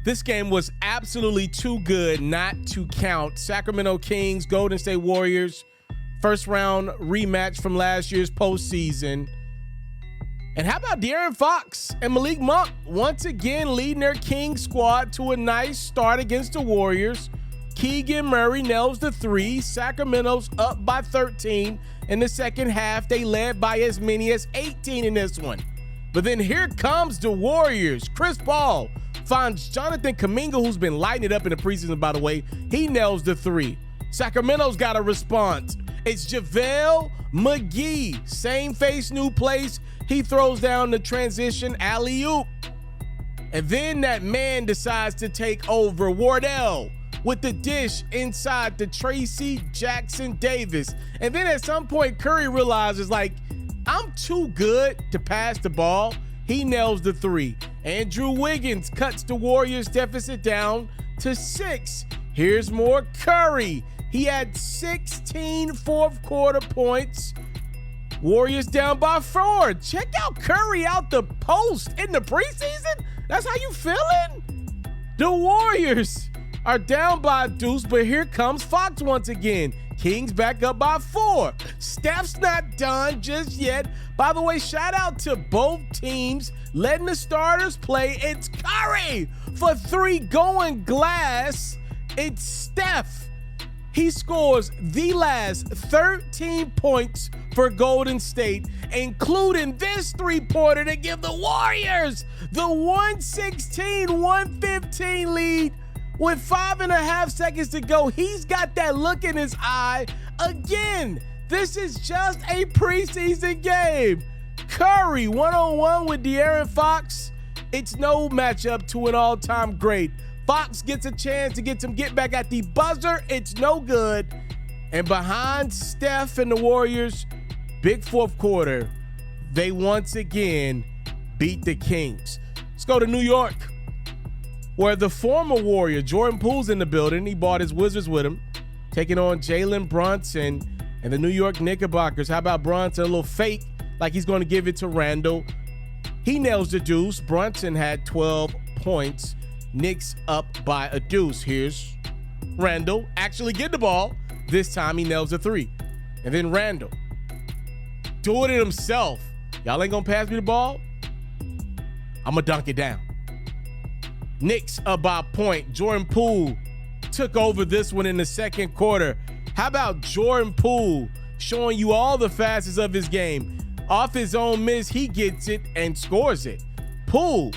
This game was absolutely too good not to count. Sacramento Kings, Golden State Warriors, first round rematch from last year's postseason. And how about De'Aaron Fox and Malik Monk once again leading their Kings squad to a nice start against the Warriors. Keegan Murray nails the three. Sacramento's up by 13 in the second half. They led by as many as 18 in this one. But then here comes the Warriors. Chris Paul finds Jonathan Kuminga, who's been lighting it up in the preseason, by the way. He nails the three. Sacramento's got a response. It's JaVale McGee. Same face, new place. He throws down the transition alley-oop. And then that man decides to take over. Wardell with the dish inside to Tracy Jackson Davis. And then at some point, Curry realizes, like, I'm too good to pass the ball. He nails the three. Andrew Wiggins cuts the Warriors deficit down to 6. Here's more Curry. He had 16 fourth quarter points. Warriors down by 4. Check out Curry out the post in the preseason. That's how you feeling? The Warriors are down by a deuce, but here comes Fox once again. Kings back up by 4. Steph's not done just yet. By the way, shout out to both teams letting the starters play. It's Curry for 3 going glass. It's Steph. He scores the last 13 points for Golden State, including this three-pointer to give the Warriors the 116-115 lead. With 5.5 seconds to go, he's got that look in his eye. Again, this is just a preseason game. Curry one-on-one with De'Aaron Fox. It's no matchup to an all-time great. Fox gets a chance to get some get back at the buzzer. It's no good. And behind Steph and the Warriors, big fourth quarter, they once again beat the Kings. Let's go to New York, where the former Warrior, Jordan Poole's in the building. He brought his Wizards with him, taking on Jalen Brunson and the New York Knickerbockers. How about Brunson? A little fake, like he's going to give it to Randall. He nails the deuce. Brunson had 12 points. Knicks up by a deuce. Here's Randall actually getting the ball. This time he nails the three. And then Randall doing it himself. Y'all ain't going to pass me the ball? I'm going to dunk it down. Knicks up by a point. Jordan Poole took over this one in the second quarter. How about Jordan Poole showing you all the facets of his game? Off his own miss, he gets it and scores it. Poole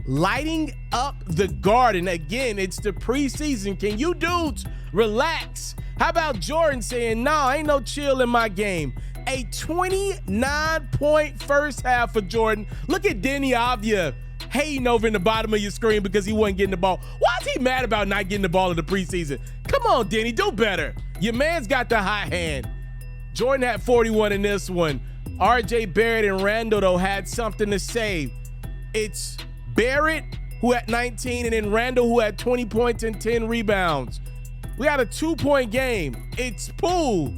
lighting up the Garden. Again, it's the preseason. Can you dudes relax? How about Jordan saying, nah, ain't no chill in my game? A 29-point first half for Jordan. Look at Denny Avdia hating over in the bottom of your screen because he wasn't getting the ball. Why is he mad about not getting the ball in the preseason? Come on, Denny, do better. Your man's got the hot hand. Jordan had 41 in this one. RJ Barrett and Randall, though, had something to say. It's Barrett, who had 19, and then Randall, who had 20 points and 10 rebounds. We got a 2-point game. It's Poole.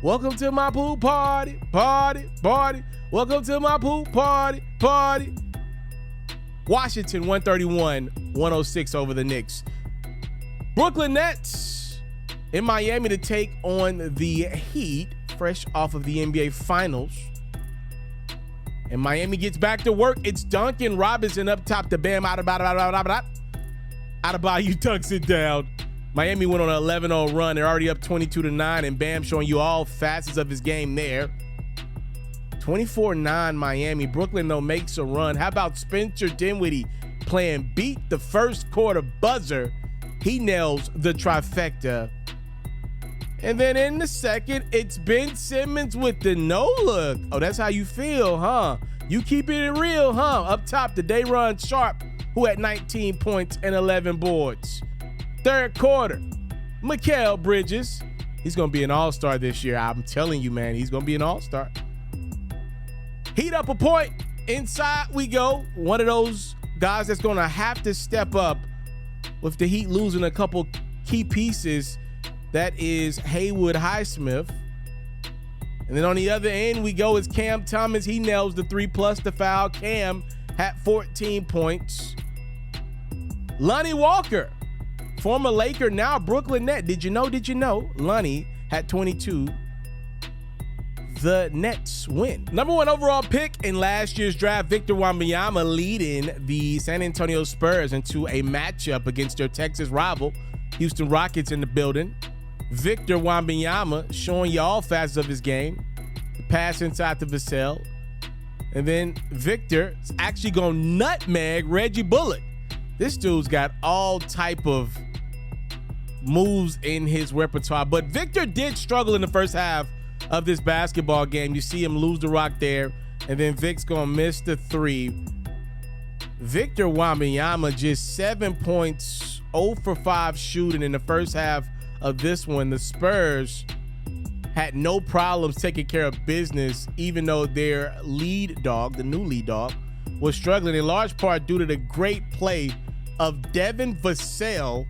Welcome to my pool party, party, party. Welcome to my pool party, party. Washington 131-106 over the Knicks. Brooklyn Nets in Miami to take on the Heat, fresh off of the NBA Finals. And Miami gets back to work. It's Duncan Robinson up top to Bam. Adebayo tucks it down. Miami went on an 11-0 run. They're already up 22-9, and Bam showing you all facets of his game there. 24-9 Miami. Brooklyn, though, makes a run. How about Spencer Dinwiddie playing beat the first quarter buzzer? He nails the trifecta. And then in the second, it's Ben Simmons with the no look. Oh, that's how you feel, huh? You keeping it real, huh? Up top, the Day'Ron Sharpe, who had 19 points and 11 boards. Third quarter, Mikal Bridges. He's going to be an all-star this year. I'm telling you, man, he's going to be an all-star. Heat up a point. Inside we go. One of those guys that's going to have to step up with the Heat losing a couple key pieces. That is Haywood Highsmith. And then on the other end we go is Cam Thomas. He nails the 3 plus the foul. Cam had 14 points. Lonnie Walker, former Laker, now Brooklyn Net. Did you know Lonnie had 22. The Nets win. Number 1 overall pick in last year's draft, Victor Wembanyama, leading the San Antonio Spurs into a matchup against their Texas rival, Houston Rockets, in the building. Victor Wembanyama showing you all facets of his game. The pass inside to Vassell. And then Victor is actually going to nutmeg Reggie Bullock. This dude's got all type of moves in his repertoire. But Victor did struggle in the first half of this basketball game. You see him lose the rock there, and then Vic's gonna miss the 3. Victor Wembanyama just 7 points, 0 for 5 shooting in the first half of this one. The Spurs had no problems taking care of business, even though their lead dog, the new lead dog, was struggling in large part due to the great play of Devin Vassell.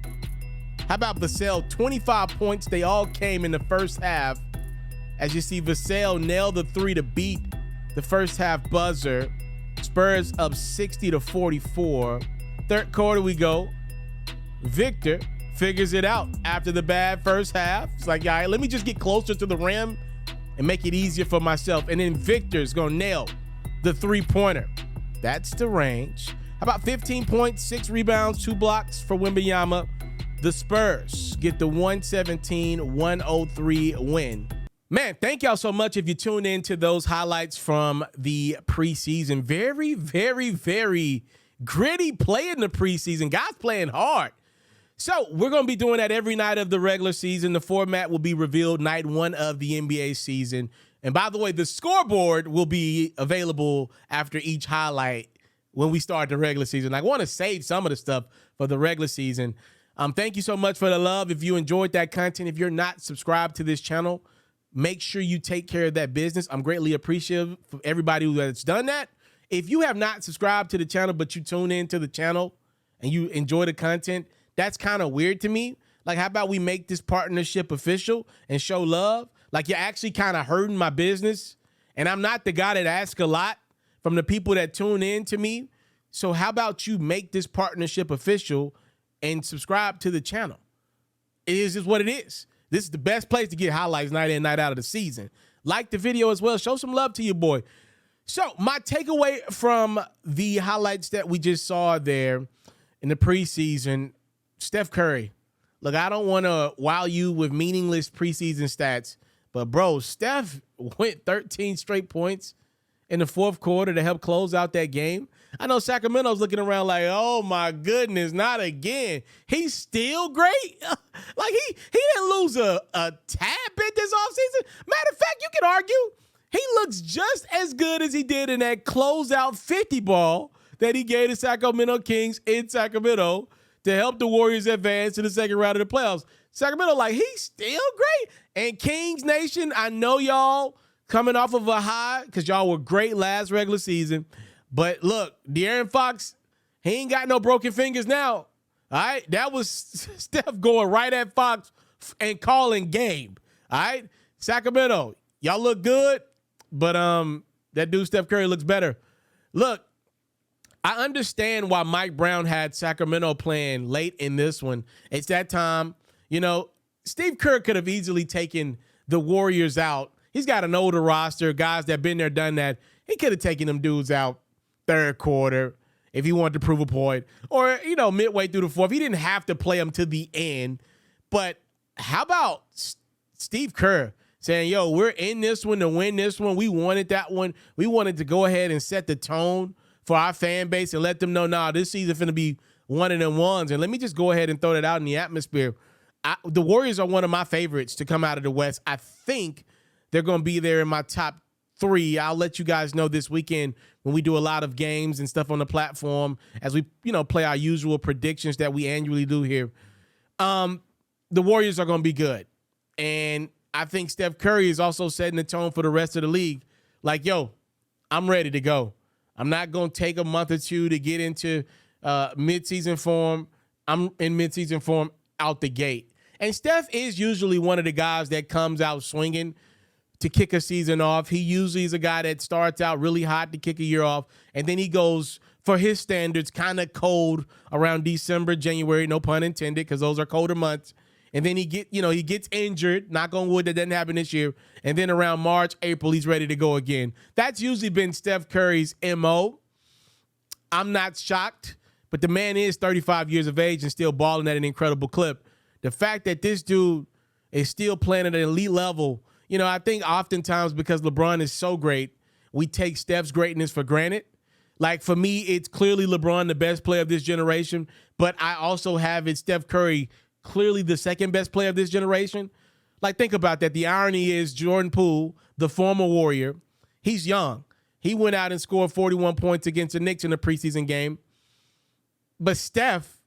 How about Vassell? 25 points. They all came in the first half. As you see, Vassell nailed the 3 to beat the first half buzzer. Spurs up 60-44. Third quarter we go. Victor figures it out after the bad first half. It's like, all right, let me just get closer to the rim and make it easier for myself. And then Victor's going to nail the 3-pointer. That's the range. How about 15 points, 6 rebounds, 2 blocks for Wembanyama? The Spurs get the 117-103 win. Man, thank y'all so much if you tuned in to those highlights from the preseason. Very, very, very gritty play in the preseason. Guys playing hard. So we're going to be doing that every night of the regular season. The format will be revealed night 1 of the NBA season. And by the way, the scoreboard will be available after each highlight when we start the regular season. I want to save some of the stuff for the regular season. Thank you so much for the love. If you enjoyed that content, if you're not subscribed to this channel, make sure you take care of that business. I'm greatly appreciative for everybody who has done that. If you have not subscribed to the channel, but you tune in to the channel and you enjoy the content, that's kind of weird to me. Like, how about we make this partnership official and show love? Like, you're actually kind of hurting my business. And I'm not the guy that asks a lot from the people that tune in to me. So how about you make this partnership official and subscribe to the channel? It is just what it is. This is the best place to get highlights night in, night out of the season. Like the video as well. Show some love to your boy. So my takeaway from the highlights that we just saw there in the preseason, Steph Curry. Look, I don't want to wow you with meaningless preseason stats, but, bro, Steph went 13 straight points in the fourth quarter to help close out that game. I know Sacramento's looking around like, oh, my goodness, not again. He's still great. Like, he didn't lose a tad bit this offseason. Matter of fact, you can argue he looks just as good as he did in that closeout 50 ball that he gave the Sacramento Kings in Sacramento to help the Warriors advance to the second round of the playoffs. Sacramento, like, he's still great. And Kings Nation, I know y'all coming off of a high because y'all were great last regular season. But look, De'Aaron Fox, he ain't got no broken fingers now. All right? That was Steph going right at Fox and calling game. All right? Sacramento, y'all look good, but that dude Steph Curry looks better. Look, I understand why Mike Brown had Sacramento playing late in this one. It's that time. You know, Steve Kerr could have easily taken the Warriors out. He's got an older roster, guys that been there, done that. He could have taken them dudes out third quarter if he wanted to prove a point, or, you know, midway through the fourth. He didn't have to play them to the end. But how about Steve Kerr saying, yo, we're in this one to win this one. We wanted that one. We wanted to go ahead and set the tone for our fan base and let them know, nah, this season finna be one of them ones. And let me just go ahead and throw that out in the atmosphere. The Warriors are one of my favorites to come out of the West. I think they're going to be there in my top 3. I'll let you guys know this weekend when we do a lot of games and stuff on the platform as we, you know, play our usual predictions that we annually do here. The Warriors are going to be good. And I think Steph Curry is also setting the tone for the rest of the league. Like, yo, I'm ready to go. I'm not going to take a month or two to get into midseason form. I'm in midseason form out the gate. And Steph is usually one of the guys that comes out swinging to kick a season off. He usually is a guy that starts out really hot to kick a year off, and then he goes for his standards, kind of cold around December, January, no pun intended, because those are colder months. And then he gets injured, knock on wood, that doesn't happen this year. And then around March, April, he's ready to go again. That's usually been Steph Curry's MO. I'm not shocked, but the man is 35 years of age and still balling at an incredible clip. The fact that this dude is still playing at an elite level, I think oftentimes because LeBron is so great, we take Steph's greatness for granted. Like, for me, it's clearly LeBron, the best player of this generation, but I also have it Steph Curry, clearly the second best player of this generation. Like, think about that. The irony is Jordan Poole, the former Warrior, he's young. He went out and scored 41 points against the Knicks in a preseason game. But Steph,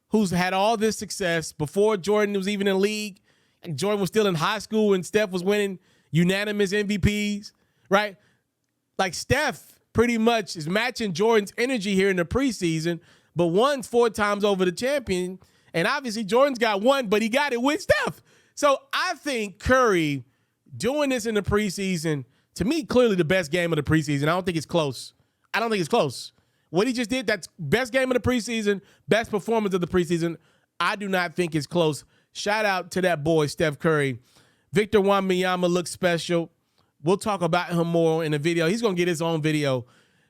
who's had all this success before Jordan was even in the league, and Jordan was still in high school and Steph was winning unanimous MVPs, right? Like, Steph pretty much is matching Jordan's energy here in the preseason, but won 4 times over the champion. And obviously Jordan's got 1, but he got it with Steph. So I think Curry doing this in the preseason, to me, clearly the best game of the preseason. I don't think it's close. What he just did, that's best game of the preseason, best performance of the preseason. I do not think it's close. Shout out to that boy, Steph Curry. Victor Wembanyama looks special. We'll talk about him more in the video. He's going to get his own video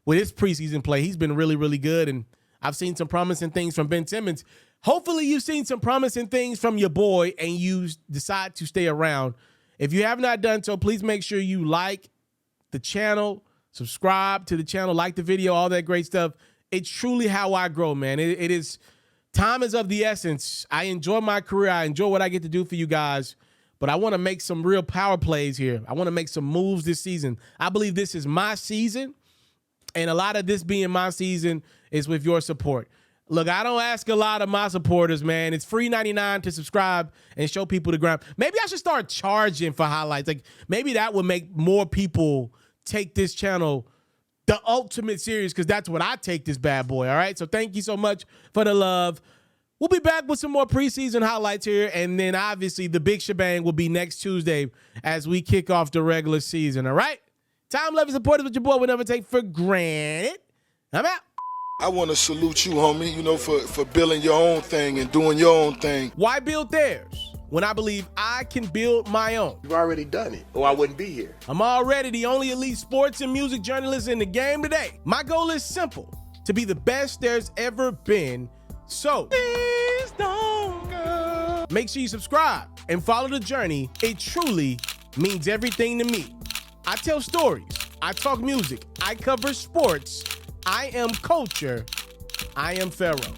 with his preseason play. He's been really, really good, and I've seen some promising things from Ben Simmons. Hopefully you've seen some promising things from your boy and you decide to stay around. If you have not done so, please make sure you like the channel, subscribe to the channel, like the video, all that great stuff. It's truly how I grow, man. It is, time is of the essence. I enjoy my career. I enjoy what I get to do for you guys, but I want to make some real power plays here. I want to make some moves this season. I believe this is my season, and a lot of this being my season is with your support. Look, I don't ask a lot of my supporters, man. It's free 99 to subscribe and show people the ground. Maybe I should start charging for highlights. Like, maybe that would make more people take this channel the ultimate serious, because that's what I take this bad boy, all right? So thank you so much for the love. We'll be back with some more preseason highlights here, and then obviously the big shebang will be next Tuesday as we kick off the regular season, all right? Time, love, and support is what your boy would never take for granted. I'm out. I want to salute you, homie, for building your own thing and doing your own thing. Why build theirs when I believe I can build my own? You've already done it, or I wouldn't be here. I'm already the only elite sports and music journalist in the game today. My goal is simple, to be the best there's ever been. So, please don't go. Make sure you subscribe and follow the journey. It truly means everything to me. I tell stories. I talk music. I cover sports. I am culture. I am FERRO.